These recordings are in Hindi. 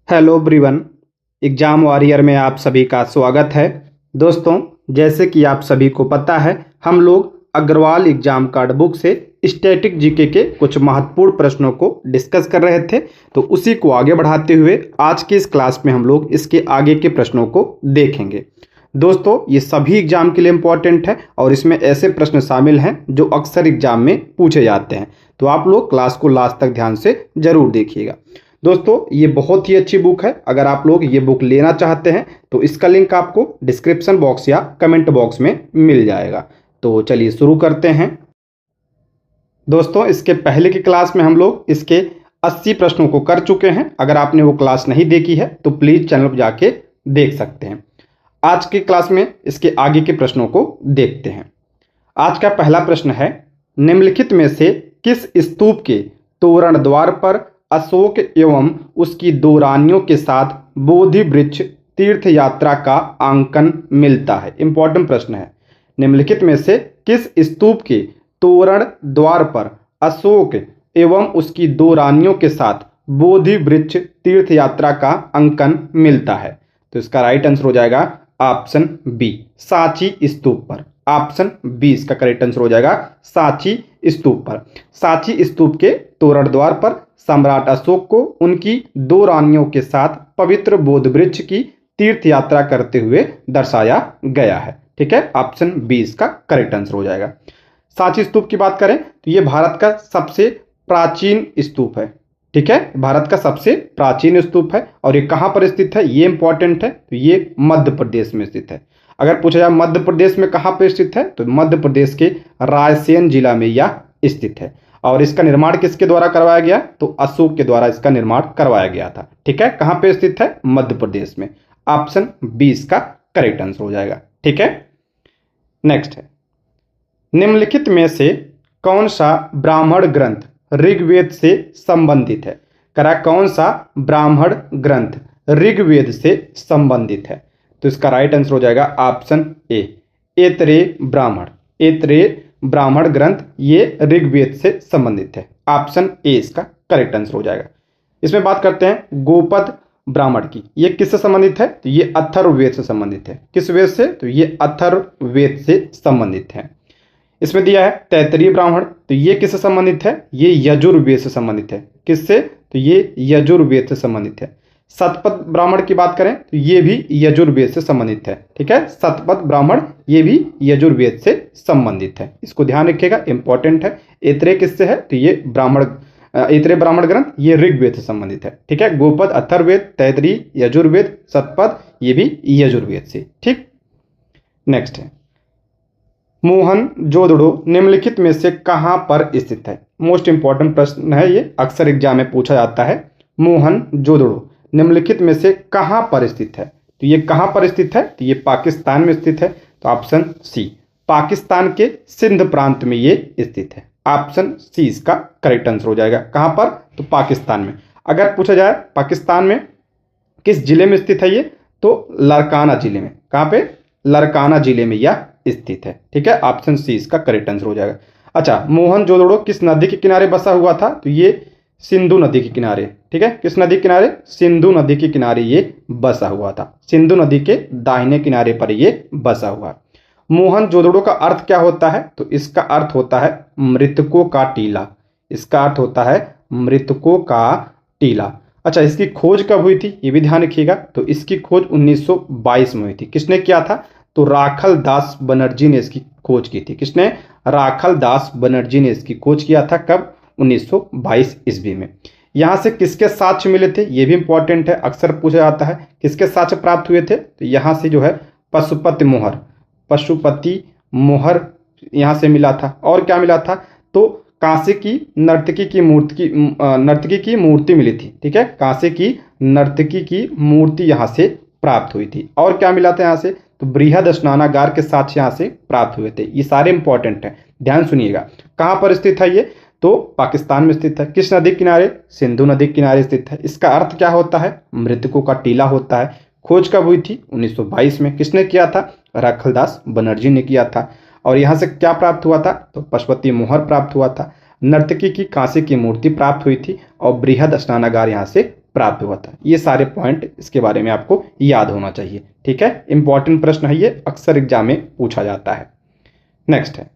Hello everyone. एग्ज़ाम वॉरियर में आप सभी का स्वागत है। दोस्तों, जैसे कि आप सभी को पता है, हम लोग अग्रवाल एग्जाम कार्ड बुक से स्टैटिक जीके के कुछ महत्वपूर्ण प्रश्नों को डिस्कस कर रहे थे। तो उसी को आगे बढ़ाते हुए आज की इस क्लास में हम लोग इसके आगे के प्रश्नों को देखेंगे। दोस्तों, ये सभी एग्जाम के लिए इम्पोर्टेंट है और इसमें ऐसे प्रश्न शामिल हैं जो अक्सर एग्जाम में पूछे जाते हैं। तो आप लोग क्लास को लास्ट तक ध्यान से जरूर देखिएगा। दोस्तों, ये बहुत ही अच्छी बुक है। अगर आप लोग ये बुक लेना चाहते हैं तो इसका लिंक आपको डिस्क्रिप्शन बॉक्स या कमेंट बॉक्स में मिल जाएगा। तो चलिए शुरू करते हैं। दोस्तों, इसके पहले की क्लास में हम लोग इसके 80 प्रश्नों को कर चुके हैं। अगर आपने वो क्लास नहीं देखी है तो प्लीज़ चैनल पर जाके देख सकते हैं। आज की क्लास में इसके आगे के प्रश्नों को देखते हैं। आज का पहला प्रश्न है, निम्नलिखित में से किस स्तूप के तोरण द्वार पर अशोक एवं उसकी दो रानियों के साथ बोधि वृक्ष तीर्थ यात्रा का अंकन मिलता है? इंपॉर्टेंट प्रश्न है। निम्नलिखित में से किस स्तूप के तोरण द्वार पर अशोक एवं उसकी दो रानियों के साथ बोधि वृक्ष तीर्थ यात्रा का अंकन मिलता है? तो इसका राइट आंसर हो जाएगा ऑप्शन बी, सांची स्तूप पर। ऑप्शन बी इसका करेक्ट आंसर हो जाएगा, सांची स्तूप पर। सांची स्तूप के तोरण द्वार पर सम्राट अशोक को उनकी दो रानियों के साथ पवित्र बोधि वृक्ष की तीर्थ यात्रा करते हुए दर्शाया गया है। ठीक है, ऑप्शन बी इसका करेक्ट आंसर हो जाएगा। सांची स्तूप की बात करें तो ये भारत का सबसे प्राचीन स्तूप है। ठीक है, भारत का सबसे प्राचीन स्तूप है और ये कहाँ पर स्थित है, ये इंपॉर्टेंट है। तो ये मध्य प्रदेश में स्थित है। अगर पूछा जाए मध्य प्रदेश में कहाँ पर स्थित है तो मध्य प्रदेश के रायसेन जिला में यह स्थित है। और इसका निर्माण किसके द्वारा करवाया गया? तो अशोक के द्वारा इसका निर्माण करवाया गया था। ठीक है, कहाँ पे स्थित है? मध्य प्रदेश में। ऑप्शन बी इसका करेक्ट आंसर हो जाएगा। ठीक है, नेक्स्ट है, निम्नलिखित में से कौन सा ब्राह्मण ग्रंथ ऋग्वेद से संबंधित है? कौन सा ब्राह्मण ग्रंथ ऋग्वेद से संबंधित है? तो इसका राइट आंसर हो जाएगा ऑप्शन ए, ऐतरेय ब्राह्मण। ऐतरेय ब्राह्मण ग्रंथ ये ऋग्वेद से संबंधित है। ऑप्शन ए इसका करेक्ट आंसर हो जाएगा। इसमें बात करते हैं गोपद ब्राह्मण की। ये किससे संबंधित है? तो ये अथर्ववेद से संबंधित है। किस वेद से? तो ये अथर्ववेद से संबंधित है। इसमें दिया है तैतरीय ब्राह्मण, तो ये किससे संबंधित है? ये यजुर्वेद से संबंधित है। किससे? तो ये यजुर्वेद से संबंधित है। शतपथ ब्राह्मण की बात करें तो ये भी यजुर्वेद से संबंधित है। ठीक है, शतपथ ब्राह्मण ये भी यजुर्वेद से संबंधित है। इसको ध्यान रखिएगा, इंपॉर्टेंट है। ऐतरेय किससे है? तो ये ऐतरेय ब्राह्मण ग्रंथ ये ऋग्वेद से संबंधित है। ठीक है, गोपद अथर्ववेद, तैतरीय यजुर्वेद, शतपथ ये भी यजुर्वेद से। ठीक, नेक्स्ट है, मोहनजोदड़ो निम्नलिखित में से कहां पर स्थित है? मोस्ट इंपॉर्टेंट प्रश्न है ये, अक्सर एग्जाम में पूछा जाता है। मोहनजोदड़ो निम्नलिखित में से कहां पर स्थित है? तो ये कहां पर स्थित है? तो ये पाकिस्तान में स्थित है। तो ऑप्शन सी, पाकिस्तान के सिंध प्रांत में ये स्थित है। ऑप्शन सी इसका करेक्ट आंसर हो जाएगा। कहां पर? तो पाकिस्तान में। अगर पूछा जाए पाकिस्तान में किस जिले में स्थित है ये, तो लरकाना जिले में। कहां पे? लरकाना जिले में यह स्थित है। ठीक है, ऑप्शन सी इसका करेक्ट आंसर हो जाएगा। अच्छा, मोहनजोदड़ो किस नदी के किनारे बसा हुआ था? तो ये सिंधु नदी के किनारे। ठीक है, किस नदी के किनारे? सिंधु नदी के किनारे ये बसा हुआ था। सिंधु नदी के दाहिने किनारे पर ये बसा हुआ। मोहनजोदड़ो का अर्थ क्या होता है? तो इसका अर्थ होता है मृतकों का टीला। इसका अर्थ होता है मृतकों का टीला। अच्छा, इसकी खोज कब हुई थी ये भी ध्यान रखिएगा। तो इसकी खोज 1922 में हुई थी। किसने किया था? तो राखल दास बनर्जी ने इसकी खोज की थी। किसने? राखल दास बनर्जी ने इसकी खोज किया था। कब? 1922 ईस्वी में। यहाँ से किसके साक्ष्य मिले थे ये भी इंपॉर्टेंट है, अक्सर पूछा जाता है। किसके साक्ष्य प्राप्त हुए थे? तो यहाँ से जो है पशुपति मोहर यहाँ से मिला था। और क्या मिला था? तो कांसे की नर्तकी की मूर्ति मिली थी। ठीक है, कांसे की नर्तकी की मूर्ति यहाँ से प्राप्त हुई थी। और क्या मिला था यहाँ से? तो बृहद स्नानागार के साक्ष्य यहाँ से प्राप्त हुए थे। ये सारे इंपॉर्टेंट हैं, ध्यान सुनिएगा। कहाँ पर स्थित है ये? तो पाकिस्तान में स्थित है। किस नदी किनारे? सिंधु नदी किनारे स्थित है। इसका अर्थ क्या होता है? मृतकों का टीला होता है। खोज कब हुई थी? 1922 में। किसने किया था? राखलदास बनर्जी ने किया था। और यहाँ से क्या प्राप्त हुआ था? तो पशुपति मोहर प्राप्त हुआ था। नर्तकी की कांसे की मूर्ति प्राप्त हुई थी और बृहद स्नानागार यहाँ से प्राप्त हुआ था। ये सारे पॉइंट इसके बारे में आपको याद होना चाहिए। ठीक है, इंपॉर्टेंट प्रश्न है ये, अक्सर एग्जाम में पूछा जाता है। नेक्स्ट है,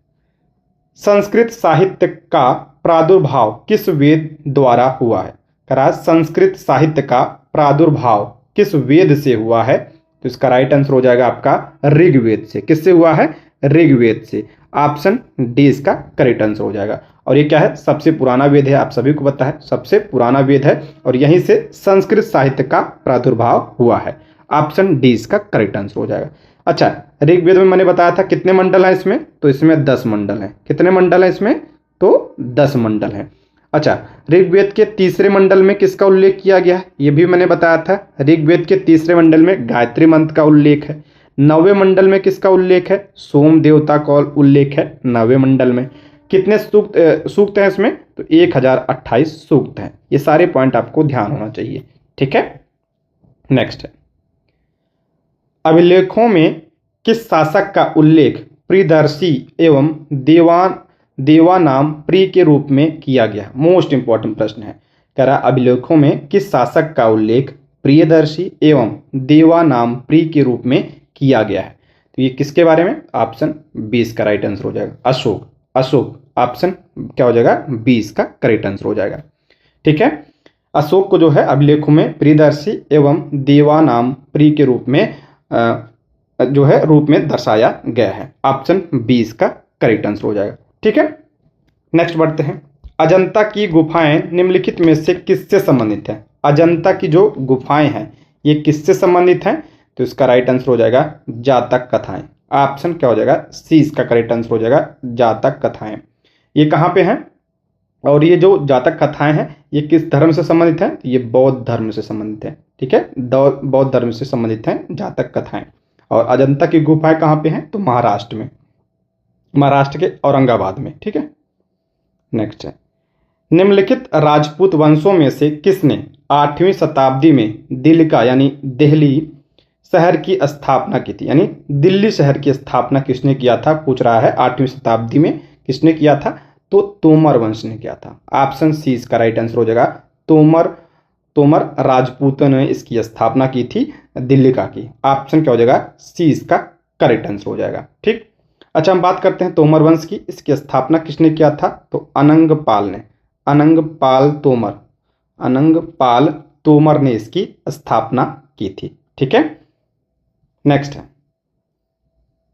संस्कृत साहित्य का प्रादुर्भाव किस वेद द्वारा हुआ है? करा संस्कृत साहित्य का प्रादुर्भाव किस वेद से हुआ है? तो इसका राइट आंसर हो जाएगा आपका ऋग्वेद से। किससे हुआ है? ऋग्वेद से। ऑप्शन डी इसका करेक्ट आंसर हो जाएगा। और ये क्या है? सबसे पुराना वेद है, आप सभी को पता है, सबसे पुराना वेद है और यहीं से संस्कृत साहित्य का प्रादुर्भाव हुआ है। ऑप्शन डी इसका करेक्ट आंसर हो जाएगा। अच्छा, ऋग्वेद में मैंने बताया था कितने मंडल हैं इसमें? तो इसमें 10 मंडल हैं। कितने मंडल हैं इसमें? तो 10 मंडल हैं। अच्छा, ऋग्वेद के तीसरे मंडल में किसका उल्लेख किया गया है? ये भी मैंने बताया था। ऋग्वेद के तीसरे मंडल में गायत्री मंत्र का उल्लेख है। 9वें मंडल में किसका उल्लेख है? सोम देवता का उल्लेख है 9वें मंडल में। कितने सूक्त हैं इसमें? तो 1028 सूक्त हैं। ये सारे पॉइंट आपको ध्यान होना चाहिए। ठीक है, नेक्स्ट है, अभिलेखों में किस शासक का उल्लेख प्रियदर्शी एवं देवानाम प्रिय के रूप में किया गया? मोस्ट इंपॉर्टेंट प्रश्न है। कह रहा अभिलेखों में किस शासक का उल्लेख प्रियदर्शी एवं देवानाम प्रिय के रूप में किया गया है? तो ये किसके बारे में? ऑप्शन 20 का राइट आंसर हो जाएगा अशोक। अशोक, ऑप्शन क्या हो जाएगा? 20 का करेक्ट आंसर हो जाएगा। ठीक है, अशोक को जो है अभिलेखों में प्रियदर्शी एवं देवानाम प्रिय के रूप में जो है रूप में दर्शाया गया है। ऑप्शन 20 का करेक्ट आंसर हो जाएगा। ठीक है, नेक्स्ट बढ़ते हैं। अजंता की गुफाएं निम्नलिखित में से किससे संबंधित है? अजंता की जो गुफाएं हैं ये किससे संबंधित हैं? तो इसका राइट आंसर हो जाएगा जातक कथाएं। ऑप्शन क्या हो जाएगा? सी इसका करेक्ट आंसर हो जाएगा जातक कथाएं। ये कहाँ पे हैं? और ये जो जातक कथाएं हैं ये किस धर्म से संबंधित हैं? तो ये बौद्ध धर्म से संबंधित है। ठीक है, बौद्ध धर्म से संबंधित हैं जातक कथाएं। और अजंता की गुफाएं कहाँ पे हैं? तो महाराष्ट्र में, महाराष्ट्र के औरंगाबाद में। ठीक है, नेक्स्ट है, निम्नलिखित राजपूत वंशों में से किसने 8वीं शताब्दी में दिल्ली का यानी दिल्ली शहर की स्थापना की थी? यानी दिल्ली शहर की स्थापना किसने किया था? पूछ रहा है 8वीं शताब्दी में किसने किया था? तो तोमर वंश ने किया था। ऑप्शन सी इसका राइट आंसर हो जाएगा तोमर राजपूतों ने इसकी स्थापना की थी दिल्ली का की। ऑप्शन क्या हो जाएगा? सी इसका करेक्ट आंसर हो जाएगा। ठीक, अच्छा हम बात करते हैं तोमर वंश की। इसकी स्थापना किसने किया था? तो अनंगपाल ने, अनंगपाल तोमर ने इसकी स्थापना की थी। ठीक है, नेक्स्ट है,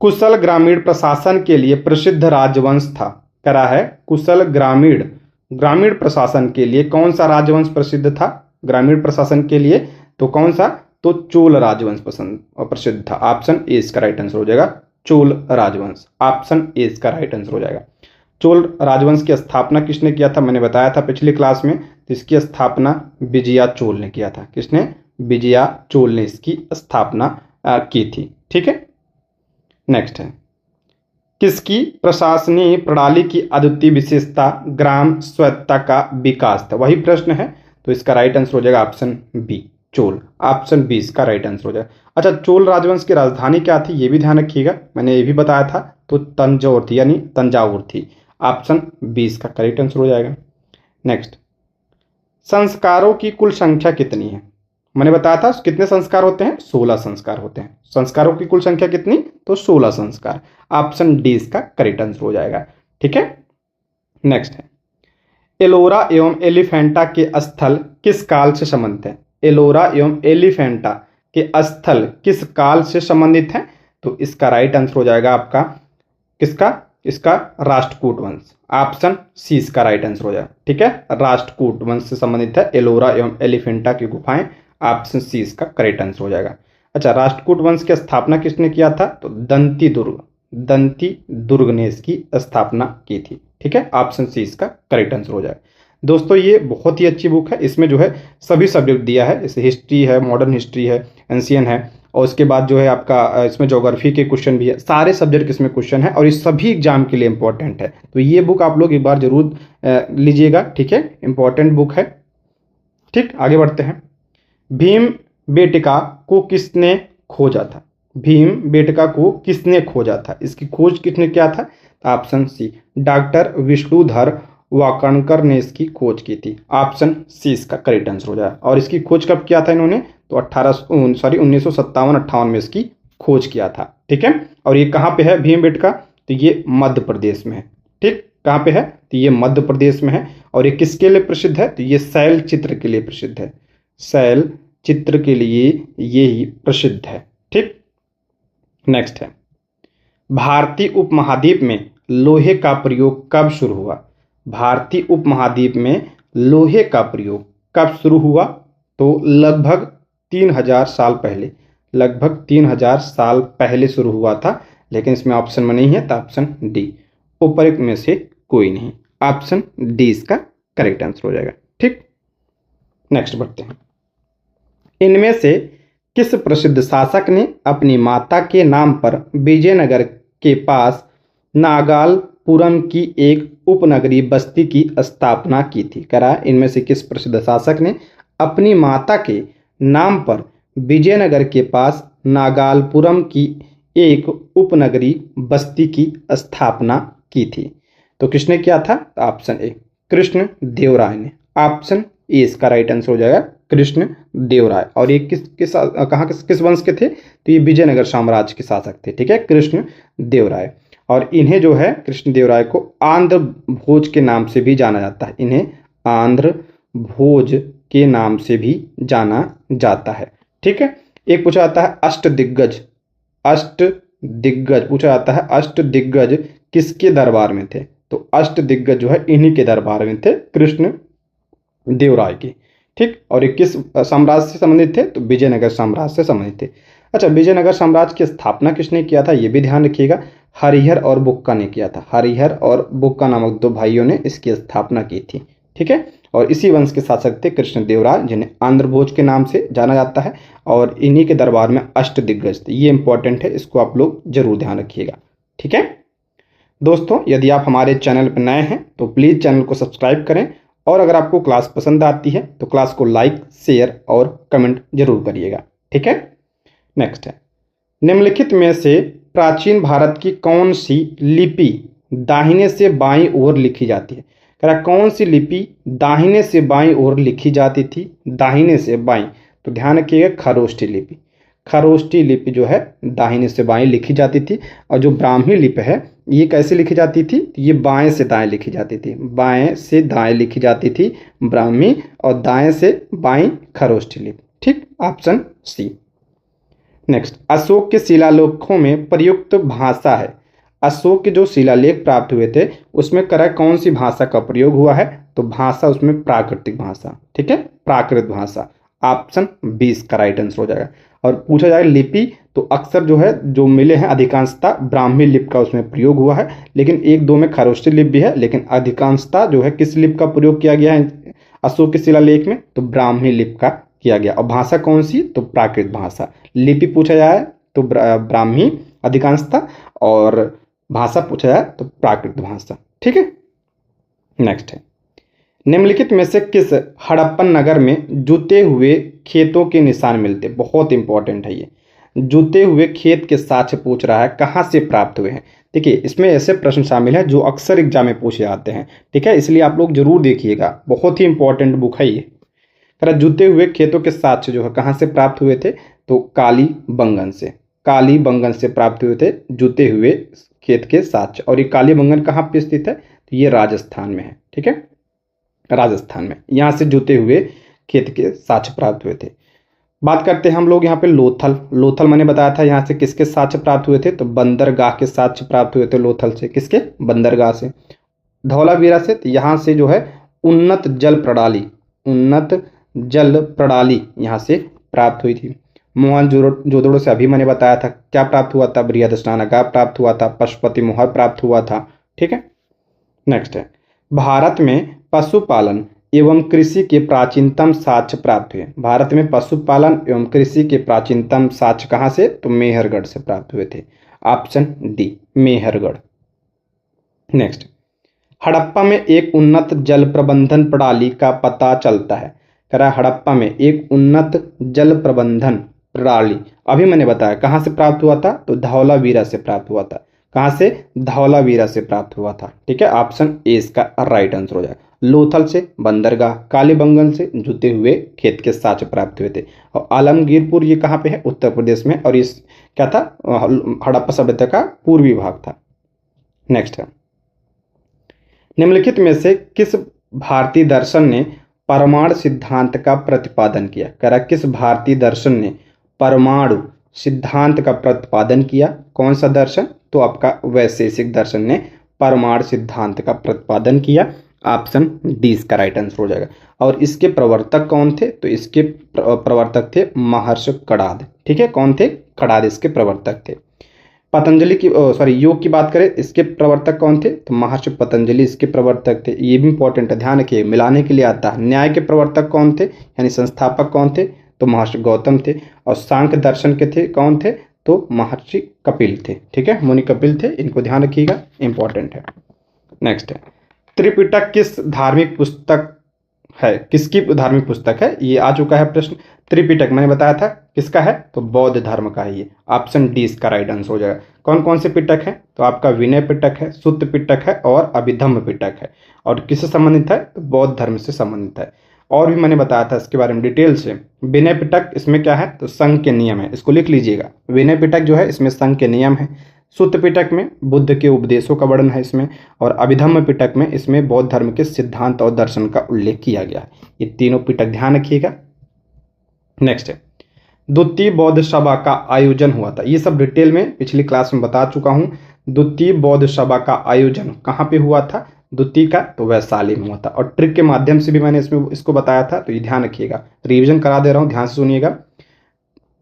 कुशल ग्रामीण प्रशासन के लिए प्रसिद्ध राजवंश था। कह रहा है कुशल ग्रामीण प्रशासन के लिए कौन सा राजवंश प्रसिद्ध था? ग्रामीण प्रशासन के लिए तो कौन सा? तो चोल राजवंश प्रसिद्ध था। ऑप्शन ए इसका राइट आंसर हो जाएगा चोल राजवंश। ऑप्शन ए इसका राइट आंसर हो जाएगा। चोल राजवंश की स्थापना किसने किया था? मैंने बताया था पिछली क्लास में। तो इसकी स्थापना विजया चोल ने किया था। किसने? विजया चोल ने इसकी स्थापना की थी। ठीक है, नेक्स्ट है, किसकी प्रशासनीय प्रणाली की अद्वितीय विशेषता ग्राम स्वायत्तता का विकास था? वही प्रश्न है। तो इसका राइट आंसर हो जाएगा ऑप्शन बी चोल। ऑप्शन बी इसका राइट आंसर हो जाएगा। अच्छा, चोल राजवंश की राजधानी क्या थी ये भी ध्यान रखिएगा, मैंने ये भी बताया था। तो तंजौर थी, यानी तंजावुर थी। ऑप्शन बी इसका करेक्ट आंसर हो जाएगा। नेक्स्ट, संस्कारों की कुल संख्या कितनी है? मैंने बताया था कितने संस्कार होते हैं? 16 संस्कार होते हैं। संस्कारों की कुल संख्या कितनी? तो 16 संस्कार। ऑप्शन डी इसका करेक्ट आंसर हो जाएगा। ठीक है, नेक्स्ट है, एलोरा एवं एलिफेंटा के स्थल किस काल से संबंधित है? एलोरा एवं एलिफेंटा के स्थल किस काल से संबंधित है? तो इसका राइट आंसर हो जाएगा आपका किसका? इसका राष्ट्रकूट वंश। ऑप्शन सी इसका राइट आंसर हो जाएगा। ठीक है, राष्ट्रकूट वंश से संबंधित है एलोरा एवं एलिफेंटा की गुफाएं। ऑप्शन सी इसका करेक्ट आंसर हो जाएगा। अच्छा, राष्ट्रकूट वंश की स्थापना किसने किया था? तो दंती दुर्ग ने इसकी स्थापना की थी। ठीक है, ऑप्शन सी इसका करेक्ट आंसर हो जाएगा। दोस्तों ये बहुत ही अच्छी बुक है। इसमें जो है सभी सब्जेक्ट दिया है। जैसे हिस्ट्री है, मॉडर्न हिस्ट्री है, एंशियन है, और उसके बाद जो है आपका इसमें ज्योग्राफी के क्वेश्चन भी है। सारे सब्जेक्ट इसमें क्वेश्चन है और ये सभी एग्जाम के लिए इंपॉर्टेंट है। तो ये बुक आप लोग एक बार जरूर लीजिएगा। ठीक है, इंपॉर्टेंट बुक है। ठीक, आगे बढ़ते हैं। भीम बेटिका को किसने खोजा था? भीम बेटिका को किसने खोजा था? इसकी खोज किसने किया था? Option C doctor Vishnudhar Wakankar ने इसकी खोज की थी। ऑप्शन सी इसका करेक्ट आंसर हो जाए। और इसकी खोज कब किया था इन्होंने? तो 1957-58 में इसकी खोज किया था। ठीक है, और ये कहाँ पे है भीमबेटका? तो ये मध्य प्रदेश में है। ठीक, कहाँ पे है? तो ये मध्य प्रदेश में है। और ये किसके लिए प्रसिद्ध है? तो ये शैल चित्र के लिए प्रसिद्ध है। शैल चित्र के लिए ये ही प्रसिद्ध है। ठीक, नेक्स्ट है, भारतीय उपमहाद्वीप में लोहे का प्रयोग कब शुरू हुआ? भारतीय उपमहाद्वीप में लोहे का प्रयोग कब शुरू हुआ? तो लगभग 3000 साल पहले, लगभग 3000 साल पहले शुरू हुआ था। लेकिन इसमें ऑप्शन में नहीं है, तो ऑप्शन डी, उपरोक्त में से कोई नहीं। ऑप्शन डी इसका करेक्ट आंसर हो जाएगा। ठीक, नेक्स्ट बढ़ते हैं। इनमें से किस प्रसिद्ध शासक ने अपनी माता के नाम पर विजयनगर के पास नागालपुरम की एक उपनगरीय बस्ती की स्थापना की थी? करा, इनमें से किस प्रसिद्ध शासक ने अपनी माता के नाम पर विजयनगर के पास नागालपुरम की एक उपनगरीय बस्ती की स्थापना की थी? तो किसने किया था? ऑप्शन ए, कृष्ण देवराय ने। ऑप्शन ए इसका राइट आंसर हो जाएगा, कृष्ण देवराय। और ये किस वंश के थे? तो ये विजयनगर साम्राज्य के शासक थे। ठीक है, कृष्ण देवराय। और इन्हें जो है कृष्ण देवराय को आंध्र भोज के नाम से भी जाना जाता है। इन्हें आंध्र भोज के नाम से भी जाना जाता है। ठीक है, एक पूछा जाता है अष्टदिग्गज, अष्टदिग्गज पूछा जाता है, अष्टदिग्गज किसके दरबार में थे? तो अष्टदिग्गज जो है इन्हीं के दरबार में थे, कृष्ण देवराय के। ठीक, और ये किस साम्राज्य से संबंधित थे? तो विजयनगर साम्राज्य से संबंधित थे। अच्छा, विजयनगर साम्राज्य की स्थापना किसने किया था? ये भी ध्यान रखिएगा, हरिहर और बुक्का ने किया था। हरिहर और बुक्का नामक दो भाइयों ने इसकी स्थापना की थी। ठीक है, और इसी वंश के शासक थे कृष्ण देवराय, जिन्हें आंध्र भोज के नाम से जाना जाता है। और इन्हीं के दरबार में अष्टदिग्गज थे। ये इंपॉर्टेंट है, इसको आप लोग जरूर ध्यान रखिएगा। ठीक है दोस्तों, यदि आप हमारे चैनल पर नए हैं तो प्लीज़ चैनल को सब्सक्राइब करें। और अगर आपको क्लास पसंद आती है तो क्लास को लाइक, शेयर और कमेंट जरूर करिएगा। ठीक है, नेक्स्ट है, निम्नलिखित में से प्राचीन भारत की कौन सी लिपि दाहिने से बाईं ओर लिखी जाती है? कह रहा कौन सी लिपि दाहिने से बाईं ओर लिखी जाती थी? दाहिने से बाईं, तो ध्यान रखिएगा खरोष्ठी लिपि। खरोष्ठी लिपि जो है दाहिने से बाईं लिखी जाती थी। और जो ब्राह्मी लिपि है ये कैसे लिखी जाती थी? ये बाएं से दाएं लिखी जाती थी। बाएं से दाएं लिखी जाती थी ब्राह्मी, और दाएं से बाईं खरोष्ठी लिपि। ठीक, ऑप्शन सी। नेक्स्ट, अशोक के शिलालेखों में प्रयुक्त भाषा है। अशोक के जो शिलालेख प्राप्त हुए थे उसमें करा कौन सी भाषा का प्रयोग हुआ है? तो भाषा उसमें प्राकृतिक भाषा। ठीक है, प्राकृत भाषा। ऑप्शन 20 का राइट आंसर हो जाएगा। और पूछा जाए लिपि, तो अक्सर जो है जो मिले हैं अधिकांशता ब्राह्मी लिपि का उसमें प्रयोग हुआ है। लेकिन एक दो में खरोष्ठी लिपि भी है, लेकिन अधिकांशता जो है किस लिपि का प्रयोग किया गया है अशोक के शिलालेख में? तो ब्राह्मी लिपि का किया गया। और भाषा कौन सी? तो प्राकृत भाषा। लिपि पूछा जाए तो ब्राह्मी अधिकांशता, और भाषा पूछा जाए तो प्राकृत भाषा। ठीक है, नेक्स्ट है, निम्नलिखित में से किस हड़प्पन नगर में जुते हुए खेतों के निशान मिलते? बहुत इंपॉर्टेंट है ये, जुते हुए खेत के साक्ष्य पूछ रहा है, कहाँ से प्राप्त हुए हैं? देखिए, इसमें ऐसे प्रश्न शामिल हैं जो अक्सर एग्जाम में पूछे जाते हैं। ठीक है, इसलिए आप लोग जरूर देखिएगा, बहुत ही इंपॉर्टेंट बुक है ये। जुते हुए खेतों के साक्ष्य जो है कहाँ से प्राप्त हुए थे? तो कालीबंगन से, कालीबंगन से प्राप्त हुए थे जुते हुए खेत के साक्ष्य। और ये कालीबंगन कहाँ पे स्थित है? तो ये राजस्थान में है। ठीक है, राजस्थान में, यहाँ से जुते हुए खेत के साक्ष्य प्राप्त हुए थे। बात करते हैं हम लोग यहाँ पे लोथल। लोथल मैंने बताया था यहाँ से किसके साक्ष्य प्राप्त हुए थे? तो बंदरगाह के साक्ष्य प्राप्त हुए थे लोथल से। किसके? बंदरगाह से। धौलावीरा से, तो यहाँ से जो है उन्नत जल प्रणाली, उन्नत जल प्रणाली यहाँ से प्राप्त हुई थी। मोहनजोदड़ो से अभी मैंने बताया था क्या प्राप्त हुआ था? बृहस्नारागार प्राप्त हुआ था, पशुपति मोहर प्राप्त हुआ था। ठीक है, नेक्स्ट है, भारत में पशुपालन एवं कृषि के प्राचीनतम साक्ष्य प्राप्त हुए। भारत में पशुपालन एवं कृषि के प्राचीनतम साक्ष्य कहाँ से? तो मेहरगढ़ से प्राप्त हुए थे। Option D, Mehrgarh. Next, Harappa में एक उन्नत जल प्रबंधन प्रणाली का पता चलता है। कह रहा हड़प्पा में एक उन्नत जल प्रबंधन प्रणाली, अभी मैंने बताया कहाँ से प्राप्त हुआ था? तो धौलावीरा से प्राप्त हुआ था। कहाँ से? धौलावीरा से प्राप्त हुआ था। ठीक है, ऑप्शन ए इसका राइट आंसर हो जाएगा। लोथल से, बंदरगाह, कालीबंगन से जुते हुए खेत के साँचे प्राप्त हुए थे। और आलमगीरपुर ये कहाँ पे है? उत्तर प्रदेश में, और इस क्या था? हड़प्पा सभ्यता का पूर्वी भाग था। नेक्स्ट है, निम्नलिखित में से किस भारतीय दर्शन ने परमाणु सिद्धांत का प्रतिपादन किया? कह रहा किस भारतीय दर्शन ने परमाणु सिद्धांत का प्रतिपादन किया? कौन सा दर्शन? तो आपका वैशेषिक दर्शन ने परमाणु सिद्धांत का प्रतिपादन किया। ऑप्शन डी इसका राइट आंसर हो जाएगा। और इसके प्रवर्तक कौन थे? तो इसके प्रवर्तक थे महर्षि कणाद। ठीक है, कौन थे? कणाद इसके प्रवर्तक थे। पतंजलि की योग की बात करें, इसके प्रवर्तक कौन थे? तो महर्षि पतंजलि इसके प्रवर्तक थे। ये भी इंपॉर्टेंट है, ध्यान रखिए, मिलाने के लिए आता है। न्याय के प्रवर्तक कौन थे, यानी संस्थापक कौन थे? तो महर्षि गौतम थे। और सांख्य दर्शन के थे कौन थे? तो महर्षि कपिल थे। ठीक है, मुनि कपिल थे, इनको ध्यान रखिएगा, इंपॉर्टेंट है। नेक्स्ट है, त्रिपिटक किस धार्मिक पुस्तक है? किसकी धार्मिक पुस्तक है? ये आ चुका है प्रश्न। त्रिपिटक मैंने बताया था किसका है? तो बौद्ध धर्म का है ये। ऑप्शन डी इसका राइट आंसर हो जाएगा। कौन कौन से पिटक है? तो आपका विनय पिटक है, सुत्त पिटक है और अभिधम्म पिटक है। और किससे संबंधित है? तो बौद्ध धर्म से संबंधित है। और भी मैंने बताया था इसके बारे में डिटेल से। विनय पिटक इसमें क्या है? तो संघ के नियम है, इसको लिख लीजिएगा। विनय पिटक जो है इसमें संघ के नियम है। सुत्त पिटक में बुद्ध के उपदेशों का वर्णन है इसमें। और अभिधम्म पिटक में इसमें बौद्ध धर्म के सिद्धांत और दर्शन का उल्लेख किया गया है। ये तीनों पिटक ध्यान रखिएगा। नेक्स्ट है, द्वितीय बौद्ध सभा का आयोजन हुआ था। ये सब डिटेल में पिछली क्लास में बता चुका हूँ। द्वितीय बौद्ध सभा का आयोजन कहाँ पे हुआ था? द्वितीय का तो वैशाली में हुआ था। और ट्रिक के माध्यम से भी मैंने इसको बताया था, तो ये ध्यान रखिएगा। रिवीजन करा दे रहा हूँ, ध्यान से सुनिएगा।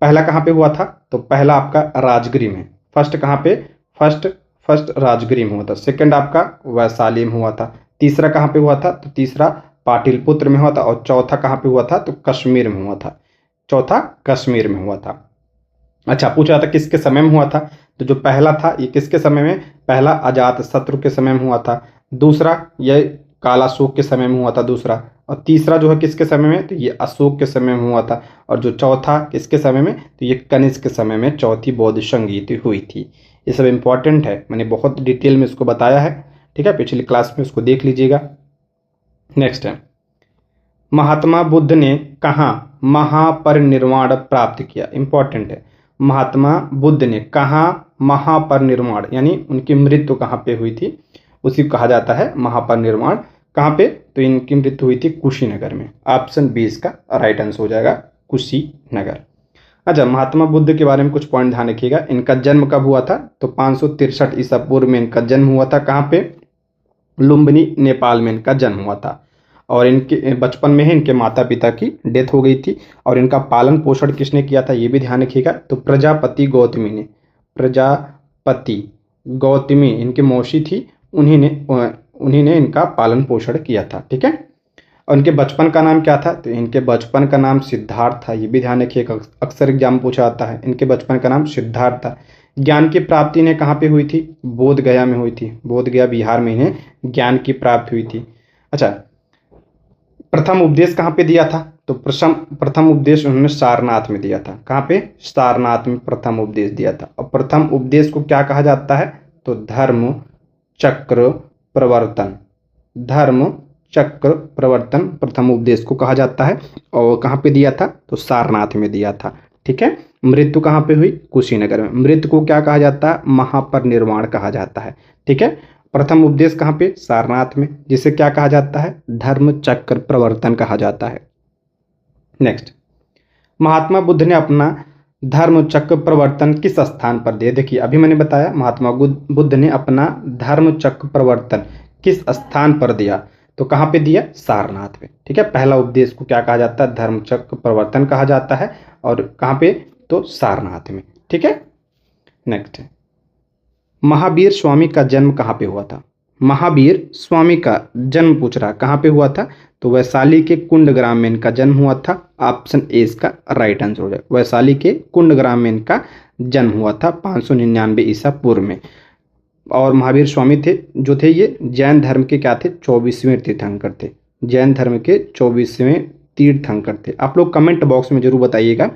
पहला कहाँ पे हुआ था? तो पहला आपका राजगीर में। फर्स्ट कहाँ पे? फर्स्ट राजगीर में हुआ था। सेकंड आपका वैशाली में हुआ था। तीसरा कहाँ पे हुआ था? तो तीसरा पाटलिपुत्र में हुआ था। और चौथा कहाँ पे हुआ था? तो कश्मीर में हुआ था। चौथा कश्मीर में हुआ था। अच्छा, पूछ रहा था किसके समय में हुआ था? तो जो पहला था ये किसके समय में? पहला अजातशत्रु के समय में हुआ था। दूसरा ये कालाशोक के समय में हुआ था दूसरा। और तीसरा जो है किसके समय में? तो ये अशोक के समय में हुआ था। और जो चौथा किसके समय में? तो ये कनिष्क के समय में चौथी बौद्ध संगीति हुई थी। ये सब इंपॉर्टेंट है, मैंने बहुत डिटेल में इसको बताया है। ठीक है, पिछली क्लास में उसको देख लीजिएगा। नेक्स्ट है, महात्मा बुद्ध ने कहाँ महापरिनिर्वाण प्राप्त किया? इंपॉर्टेंट है, महात्मा बुद्ध ने कहाँ महापरिनिर्वाण, यानी उनकी मृत्यु कहाँ पे हुई थी, उसी को कहा जाता है महापरिनिर्वाण। कहाँ पे? तो इनकी मृत्यु हुई थी कुशीनगर में। ऑप्शन बी इसका राइट आंसर हो जाएगा, कुशीनगर। अच्छा, महात्मा बुद्ध के बारे में कुछ पॉइंट ध्यान रखिएगा। इनका जन्म कब हुआ था? तो 563 ईसा पूर्व में इनका जन्म हुआ था। कहाँ पे? लुम्बिनी, नेपाल में इनका जन्म हुआ था। और इनके बचपन में ही इनके माता पिता की डेथ हो गई थी। और इनका पालन पोषण किसने किया था? ये भी ध्यान रखिएगा। तो प्रजापति गौतमी ने, प्रजापति गौतमी इनकी मौसी थी, उन्हीं ने इनका पालन पोषण किया था। ठीक है, और इनके बचपन का नाम क्या था? तो इनके बचपन का नाम सिद्धार्थ था। ये भी ध्यान रखिएगा, अक्सर एग्जाम पूछा आता है। इनके बचपन का नाम सिद्धार्थ था। ज्ञान की प्राप्ति इन्हें कहाँ पे हुई थी? बोध गया में हुई थी। बोध गया बिहार में इन्हें ज्ञान की प्राप्ति हुई थी। अच्छा, प्रथम उपदेश कहाँ पे दिया था? तो प्रथम उपदेश उन्होंने सारनाथ में दिया था। कहाँ पे? सारनाथ में प्रथम उपदेश दिया था। और प्रथम उपदेश को क्या कहा जाता है? तो धर्म चक्र प्रवर्तन, धर्म चक्र प्रवर्तन प्रथम उपदेश को कहा जाता है। और कहाँ पे दिया था? तो सारनाथ में दिया था। ठीक है, मृत्यु कहाँ पे हुई? कुशीनगर में। मृत्यु को क्या कहा जाता है? महापरिनिर्वाण कहा जाता है। ठीक है, प्रथम उपदेश कहाँ पे? सारनाथ में, जिसे क्या कहा जाता है? धर्म चक्र प्रवर्तन कहा जाता है। नेक्स्ट, महात्मा बुद्ध ने अपना धर्म चक्र प्रवर्तन किस स्थान पर दिया? देखिए, अभी मैंने बताया महात्मा बुद्ध ने अपना धर्म चक्र प्रवर्तन किस स्थान पर दिया? तो कहाँ पे दिया? सारनाथ पे। ठीक है, पहला उपदेश को क्या कहा जाता है? धर्म चक्र प्रवर्तन कहा जाता है। और कहाँ पे? तो सारनाथ में। ठीक है, नेक्स्ट है, महावीर स्वामी का जन्म कहाँ पे हुआ था? महावीर स्वामी का जन्म पूछ रहा, कहाँ पे हुआ था? तो वैशाली के कुंड ग्राम में इनका जन्म हुआ था। ऑप्शन ए इसका राइट आंसर हो जाएगा। वैशाली के कुंड ग्राम में इनका जन्म हुआ था 599 ईसा पूर्व में। और महावीर स्वामी थे जो थे ये जैन धर्म के क्या थे? 24वें तीर्थंकर थे। जैन धर्म के 24वें तीर्थंकर थे। आप लोग कमेंट बॉक्स में जरूर बताइएगा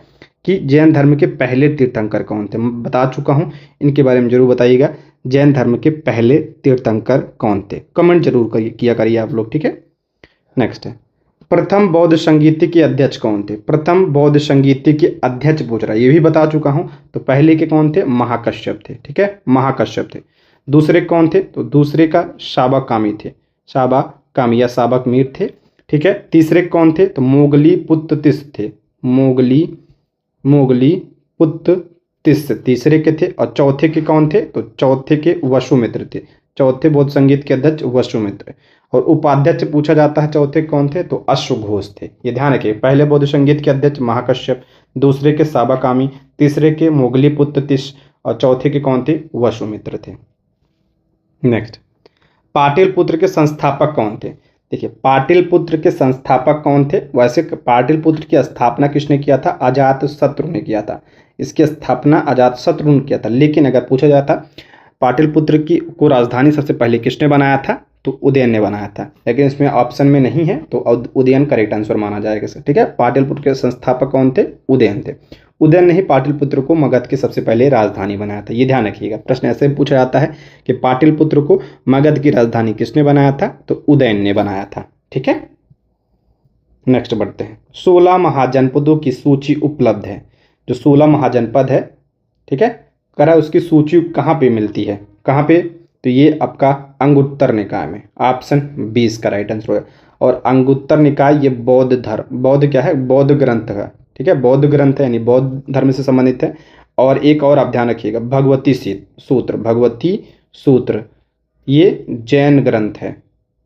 कि जैन धर्म के पहले तीर्थंकर कौन थे। मैं बता चुका हूँ, इनके बारे में जरूर बताइएगा। जैन धर्म के पहले तीर्थंकर कौन थे, कमेंट जरूर किया करिए आप लोग, ठीक है। नेक्स्ट है, प्रथम बौद्ध संगीति के अध्यक्ष कौन थे। प्रथम बौद्ध संगीति के अध्यक्ष पूछ रहा है, ये भी बता चुका हूँ। तो पहले के कौन थे, महाकश्यप थे, ठीक है, महाकश्यप थे। दूसरे कौन थे, तो दूसरे का शाबाकामी थे, शाबाकामी या साबक मीर थे, ठीक है। तीसरे कौन थे, तो मोगली पुत्ततिस थे, मोगली पुत्ततिस तीसरे के थे। और चौथे के कौन थे, तो चौथे के वसुमित्र थे, चौथे बौद्ध संगीत के अध्यक्ष वसुमित्र। और उपाध्यक्ष पूछा जाता है चौथे कौन थे, तो अश्वघोष थे। ये ध्यान रखिए, पहले बौद्ध संगीत के अध्यक्ष महाकश्यप, दूसरे के साबाकामी, तीसरे के मोगली पुत्ततिस और चौथे के कौन थे, वसुमित्र थे। नेक्स्ट, पाटिलपुत्र के संस्थापक कौन थे। देखिए, पाटिलपुत्र के संस्थापक कौन थे। वैसे पाटिलपुत्र की स्थापना किसने किया था, अजातशत्रु ने किया था। इसकी स्थापना अजातशत्रु ने किया था। लेकिन अगर पूछा जाता पाटिलपुत्र की को राजधानी सबसे पहले किसने बनाया था, तो उदयन ने बनाया था। लेकिन इसमें ऑप्शन में नहीं है, तो उदयन करेक्ट आंसर माना जाएगा, ठीक है। पाटिलपुत्र के संस्थापक कौन थे, उदयन थे। उदयन ने ही पाटिलपुत्र को मगध की सबसे पहले राजधानी बनाया था। ये ध्यान रखिएगा, प्रश्न ऐसे पूछा जाता है कि पाटिलपुत्र को मगध की राजधानी किसने बनाया था, तो उदयन ने बनाया था, ठीक है। नेक्स्ट बढ़ते हैं, 16 महाजनपदों की सूची उपलब्ध है। जो 16 महाजनपद है, ठीक है, करा उसकी सूची कहाँ पे मिलती है, कहाँ पे, तो ये आपका अंगुत्तर निकाय में। ऑप्शन 20 का राइट आंसर है। और अंगुत्तर निकाय ये बौद्ध धर्म, बौद्ध क्या है, बौद्ध ग्रंथ है, ठीक है, बौद्ध ग्रंथ है, यानी बौद्ध धर्म से संबंधित है। और एक और आप ध्यान रखिएगा, भगवती सूत्र, भगवती सूत्र ये जैन ग्रंथ है,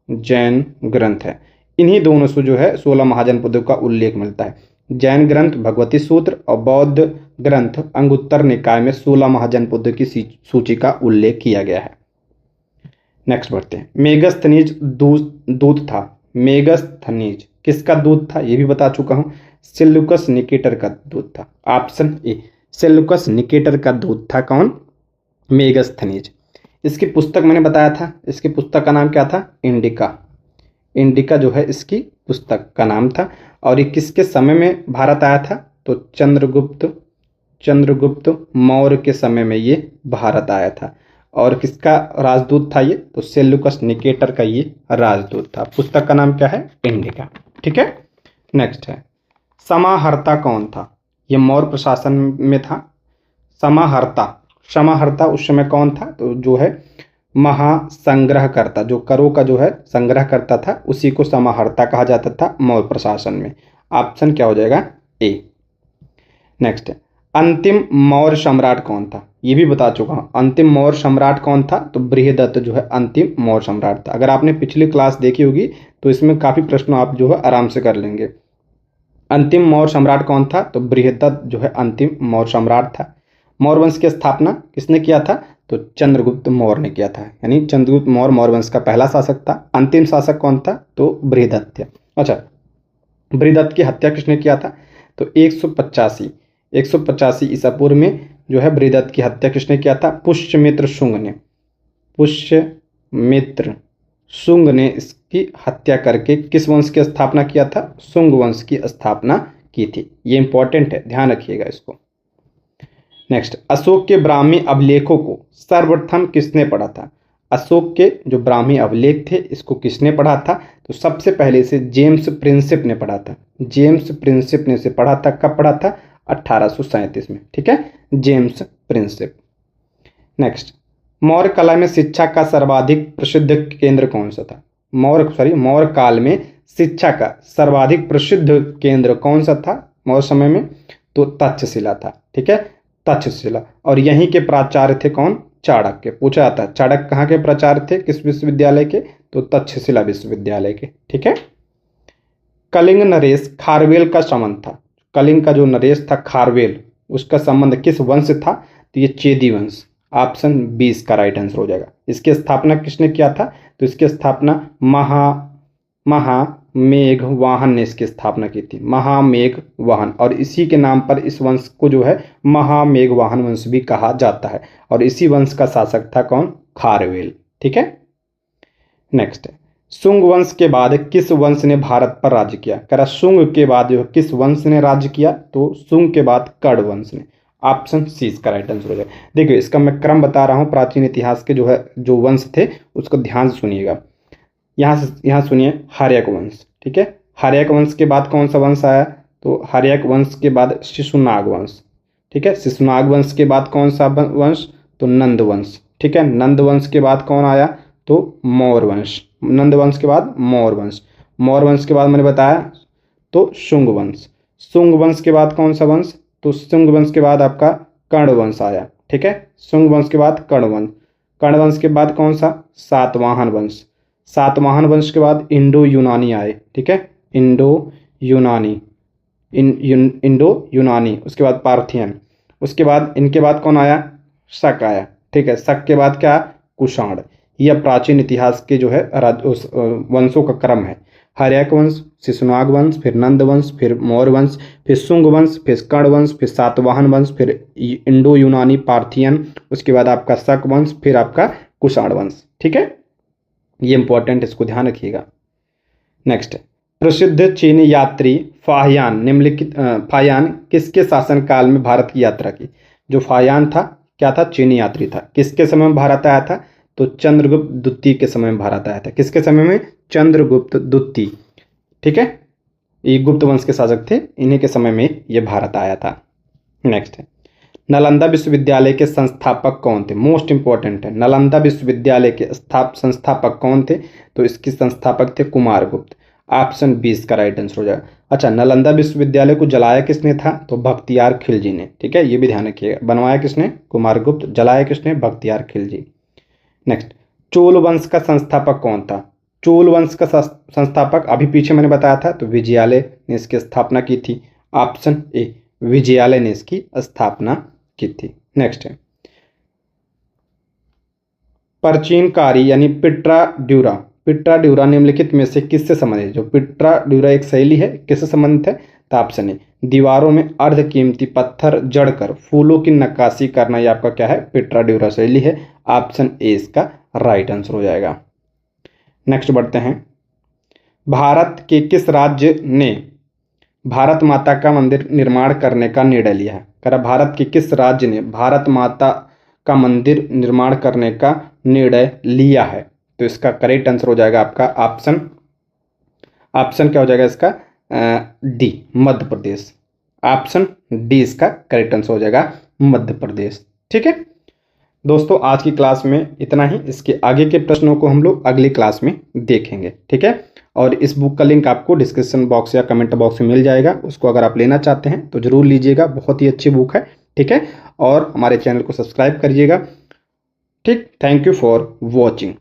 जैन ग्रंथ है। इन्हीं दोनों से जो है 16 महाजनपदों का उल्लेख मिलता है। जैन ग्रंथ भगवती सूत्र और बौद्ध ग्रंथ अंगुत्तर निकाय में 16 महाजनपदों की सूची का उल्लेख किया गया है। नेक्स्ट बढ़ते हैं, मेगस्थनीज दूत था। मेगस्थनीज किसका दूत था, ये भी बता चुका हूं, सेल्यूकस निकेटर का दूत था। ऑप्शन ए, सेल्यूकस निकेटर का दूत था कौन, मेगस्थनीज। इसकी पुस्तक मैंने बताया था, इसकी पुस्तक का नाम क्या था, इंडिका। इंडिका जो है इसकी पुस्तक का नाम था। और ये किसके समय में भारत आया था, तो चंद्रगुप्त मौर्य के समय में ये भारत आया था। और किसका राजदूत था ये, तो सेल्यूकस निकेटर का ये राजदूत था। पुस्तक का नाम क्या है, इंडिका, ठीक है। नेक्स्ट है, समाहर्ता कौन था, ये मौर्य प्रशासन में था। समाहर्ता उस समय कौन था, तो जो है महासंग्रहकर्ता, जो करों का जो है संग्रह करता था, उसी को समाहर्ता कहा जाता था मौर्य प्रशासन में। ऑप्शन क्या हो जाएगा, ए। नेक्स्ट है, अंतिम मौर्य सम्राट कौन था, ये भी बता चुका हूं। अंतिम मौर्य सम्राट कौन था, तो बृहदत्त जो है अंतिम मौर्य सम्राट था। अगर आपने पिछली क्लास देखी होगी तो इसमें काफी प्रश्न आप जो है आराम से कर लेंगे। अंतिम मौर्य सम्राट कौन था, तो बृहदत्त जो है अंतिम मौर्य सम्राट था। मौर्य वंश की स्थापना किसने किया था, तो चंद्रगुप्त मौर्य ने किया था, यानी चंद्रगुप्त मौर्य मौर्य वंश का पहला शासक था। अंतिम शासक कौन था, तो बृहदत्त थे। अच्छा, बृहदत्त की हत्या किसने किया था, तो 185 ईसा पूर्व में जो है बृहदत्त की हत्या किसने किया था, पुष्यमित्र शुंग ने। पुष्यमित्र शुंग ने इसकी हत्या करके किस वंश की स्थापना किया था, शुंग वंश की स्थापना की थी। ये इंपॉर्टेंट है, ध्यान रखिएगा इसको। नेक्स्ट, अशोक के ब्राह्मी अभिलेखों को सर्वप्रथम किसने पढ़ा था। अशोक के जो ब्राह्मी अभिलेख थे इसको किसने पढ़ा था, तो सबसे पहले इसे जेम्स प्रिंसिप ने पढ़ा था। जेम्स प्रिंसिप ने इसे पढ़ा था। कब पढ़ा था, 1837 में, ठीक है, जेम्स प्रिंसिप। नेक्स्ट, मौर्य कला में शिक्षा का सर्वाधिक प्रसिद्ध केंद्र कौन सा था। मौर्य काल में शिक्षा का सर्वाधिक प्रसिद्ध केंद्र कौन सा था मौर्य समय में, तो तक्षशिला था, ठीक है, तक्षशिला। और यहीं के प्राचार्य थे कौन, चाणक्य। पूछा जाता है चाणक्य कहाँ के प्राचार्य थे, किस विश्वविद्यालय के, तो तक्षशिला विश्वविद्यालय के, ठीक है। कलिंग नरेश खारवेल का संबंध था। कलिंग का जो नरेश था खारवेल, उसका संबंध किस वंश था, तो ये चेदी वंश। ऑप्शन 20 का राइट आंसर हो जाएगा। इसकी स्थापना किसने किया था, तो इसकी स्थापना महामेघवाहन ने इसकी स्थापना की थी, महामेघवाहन। और इसी के नाम पर इस वंश को जो है महामेघवाहन वंश भी कहा जाता है। और इसी वंश का शासक था कौन, खारवेल, ठीक है। नेक्स्ट है, शुंग वंश के बाद किस वंश ने भारत पर राज्य किया? कह रहा शुंग के बाद जो है किस वंश ने राज्य किया? तो शुंग के बाद कर्ण वंश ने। ऑप्शन सी इसका राइट आंसर हो जाएगा। देखिए इसका मैं क्रम बता रहा हूँ, प्राचीन इतिहास के जो है जो वंश थे उसको ध्यान से सुनिएगा। यहाँ सुनिए, हर्यक वंश, ठीक है। हर्यक वंश के बाद कौन सा वंश आया? तो हर्यक वंश के बाद शिशुनाग वंश, ठीक है। शिशुनाग वंश के बाद कौन सा वंश? तो नंद वंश, ठीक है। नंद वंश के बाद कौन आया? तो मौर्य वंश। नंद वंश के बाद मौर्य वंश। मौर्य वंश के बाद मैंने बताया तो शुंग वंश। शुंग वंश के बाद कौन सा वंश? तो शुंग वंश के बाद आपका कर्ण वंश आया, ठीक है। शुंग वंश के बाद कर्ण वंश। कर्ण वंश के बाद कौन सा? सातवाहन वंश। सातवाहन वंश के बाद इंडो यूनानी आए, ठीक है। इंडो यूनानी, इंडो यूनानी, उसके बाद पार्थियन, उसके बाद इनके बाद कौन आया? शक आया, ठीक है। शक के बाद क्या? कुषाण। यह प्राचीन इतिहास के जो है वंशों का क्रम है। हर्यक वंश, शिशुनाग वंश, फिर नंद वंश, फिर मौर्य वंश, फिर शुंग वंश, फिर कर्ण वंश, फिर सातवाहन वंश, फिर इंडो यूनानी पार्थियन, उसके बाद आपका शक वंश, फिर आपका कुषाण वंश, ठीक है। ये इंपॉर्टेंट, इसको ध्यान रखिएगा। नेक्स्ट, प्रसिद्ध चीनी यात्री फाहियान निम्नलिखित फाहियान किसके शासनकाल में भारत की यात्रा की? जो फाहियान था क्या था? चीनी यात्री था। किसके समय में भारत आया था? तो चंद्रगुप्त द्वितीय के समय में भारत आया था। किसके समय में? चंद्रगुप्त द्वितीय, ठीक है। ये गुप्त वंश के शासक थे, इन्हीं के समय में ये भारत आया था। नेक्स्ट है, नालंदा विश्वविद्यालय के संस्थापक कौन थे? मोस्ट इंपॉर्टेंट है, नालंदा विश्वविद्यालय के संस्थापक कौन थे? तो इसके संस्थापक थे कुमारगुप्त। ऑप्शन 20 का राइट आंसर हो जाएगा। अच्छा, नालंदा विश्वविद्यालय को जलाया किसने था? तो बख्तियार खिलजी ने, ठीक है। ये भी ध्यान रखिएगा, बनवाया किसने? कुमारगुप्त। जलाया किसने? बख्तियार खिलजी। नेक्स्ट, चोल वंश का संस्थापक कौन था? चोल वंश का संस्थापक अभी पीछे मैंने बताया था, तो विजयालय ने इसकी स्थापना की थी। ऑप्शन ए, विजयालय ने इसकी स्थापना की थी। नेक्स्ट है, प्राचीनकारी यानी पिट्राड्यूरा। पिट्राड्यूरा निम्नलिखित में से किससे संबंधित? जो पिट्राड्यूरा एक शैली है, किससे संबंधित है? तो ऑप्शन ए, दीवारों में अर्धकीमती पत्थर जड़कर फूलों की नक्काशी करना, ये आपका क्या है? पिट्राड्यूरा शैली है। ऑप्शन ए इसका राइट आंसर हो जाएगा। नेक्स्ट बढ़ते हैं, भारत के किस राज्य ने भारत माता का मंदिर निर्माण करने का निर्णय लिया है? कह रहा भारत के किस राज्य ने भारत माता का मंदिर निर्माण करने का निर्णय लिया है? तो इसका करेक्ट आंसर हो जाएगा आपका ऑप्शन क्या हो जाएगा इसका? D, Madhya Pradesh. Option D इसका करेक्ट आंसर हो जाएगा, मध्य प्रदेश, ठीक है। दोस्तों आज की क्लास में इतना ही। इसके आगे के प्रश्नों को हम लोग अगली क्लास में देखेंगे, ठीक है। और इस बुक का लिंक आपको डिस्क्रिप्शन बॉक्स या कमेंट बॉक्स में मिल जाएगा। उसको अगर आप लेना चाहते हैं तो ज़रूर लीजिएगा, बहुत ही अच्छी बुक है, ठीक है। और हमारे चैनल को सब्सक्राइब करिएगा, ठीक। Thank you for watching.